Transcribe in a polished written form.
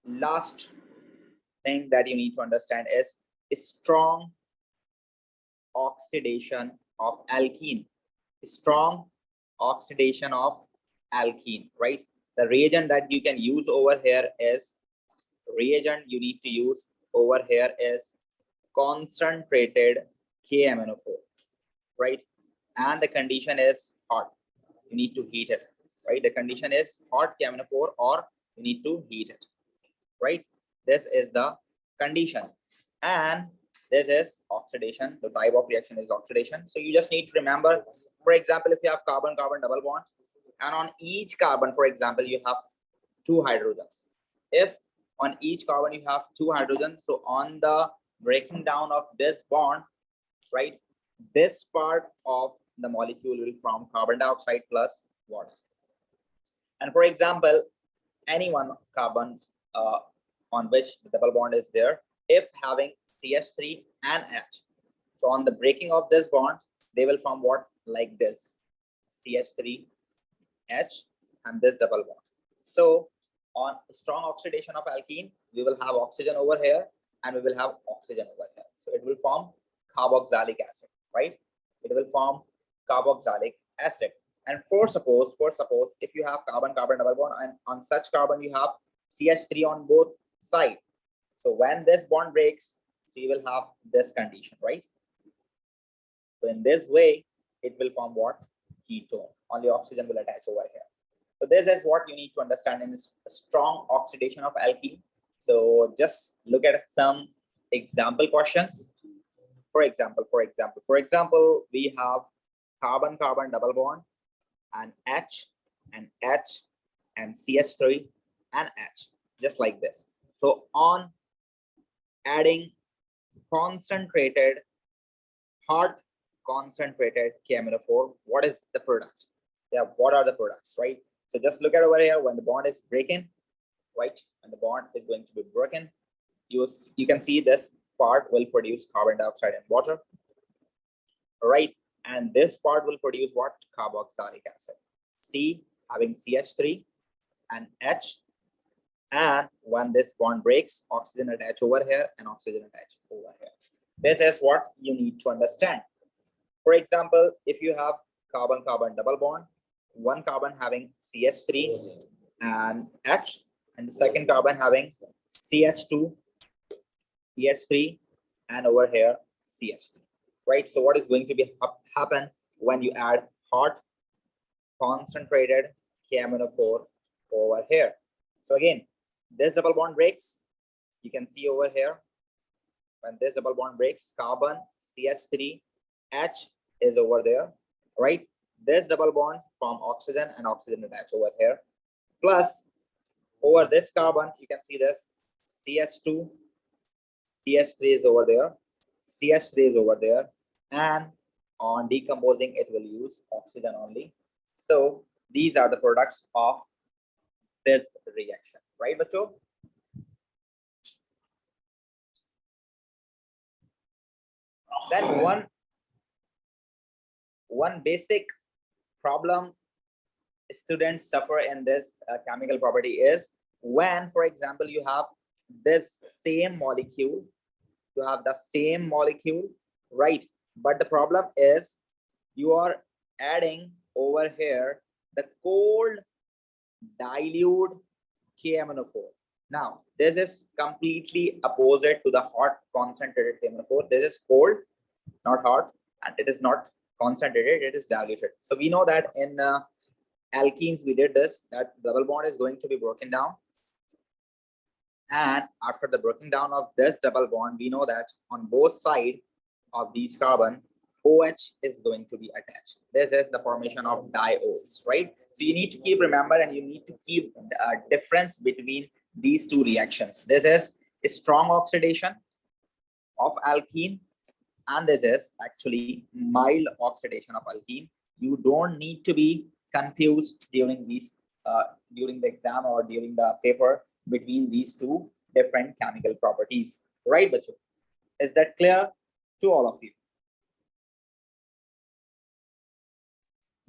last thing that you need to understand is strong oxidation of alkene. Strong oxidation of alkene, right? The reagent that you can use over here is concentrated KMnO4, right? And the condition is hot. You need to heat it, right? The condition is hot KMnO4 or you need to heat it, right? This is the condition. And this is oxidation. The type of reaction is oxidation. So you just need to remember, for example, if you have carbon-carbon double bond, and on each carbon, for example, you have 2 hydrogens. If on each carbon you have 2 hydrogens, so on the breaking down of this bond, right, this part of the molecule will form carbon dioxide plus water. And for example, any one carbon on which the double bond is there, if having CH3 and H, so on the breaking of this bond, they will form what? Like this, CH3, H, and this double bond. So on strong oxidation of alkene, we will have oxygen over here and we will have oxygen over here. So it will form carboxylic acid, right? It will form carboxylic acid. And for suppose if you have carbon-carbon double bond and on such carbon you have CH3 on both sides. So when this bond breaks, so you will have this condition, right? So in this way, it will form what? Ketone. Only oxygen will attach over here. So this is what you need to understand in this strong oxidation of alkene. So just look at some example questions. For example, we have carbon-carbon double bond and H and H and CH3 and H, just like this. So on adding concentrated, hot concentrated KMnO4, what is the product? Yeah, what are the products, right? So just look at over here when the bond is breaking, right? When the bond is going to be broken, you can see this part will produce carbon dioxide and water, right? And this part will produce what? Carboxylic acid. C having CH3 and H. And when this bond breaks, oxygen attach over here and oxygen attach over here. This is what you need to understand. For example, if you have carbon-carbon double bond, one carbon having CH3 and H, and the second carbon having CH2, CH3, and over here CH3, right? So what is going to be happen when you add hot concentrated KMnO4 over here? So again, this double bond breaks. You can see over here when this double bond breaks, carbon CH3 H is over there, right? This double bond form oxygen and oxygen attach over here. Plus over this carbon, you can see this CH2, CH3 is over there, CH3 is over there, and on decomposing, it will use oxygen only. So these are the products of this reaction, right, Bacho? Then one basic problem students suffer in this chemical property is when, for example, you have this same molecule, right? But the problem is you are adding over here the cold dilute KMnO4. Now, this is completely opposite to the hot concentrated KMnO4. This is cold, not hot, and it is not concentrated, it is diluted. So we know that in alkenes, we did this, that double bond is going to be broken down. And after the breaking down of this double bond, we know that on both sides of these carbon, OH is going to be attached. This is the formation of diols, right? So you need to keep remember and you need to keep a difference between these two reactions. This is a strong oxidation of alkene, and this is actually mild oxidation of alkene. You don't need to be confused during these during the exam or during the paper between these two different chemical properties, right, Bacho? Is that clear to all of you?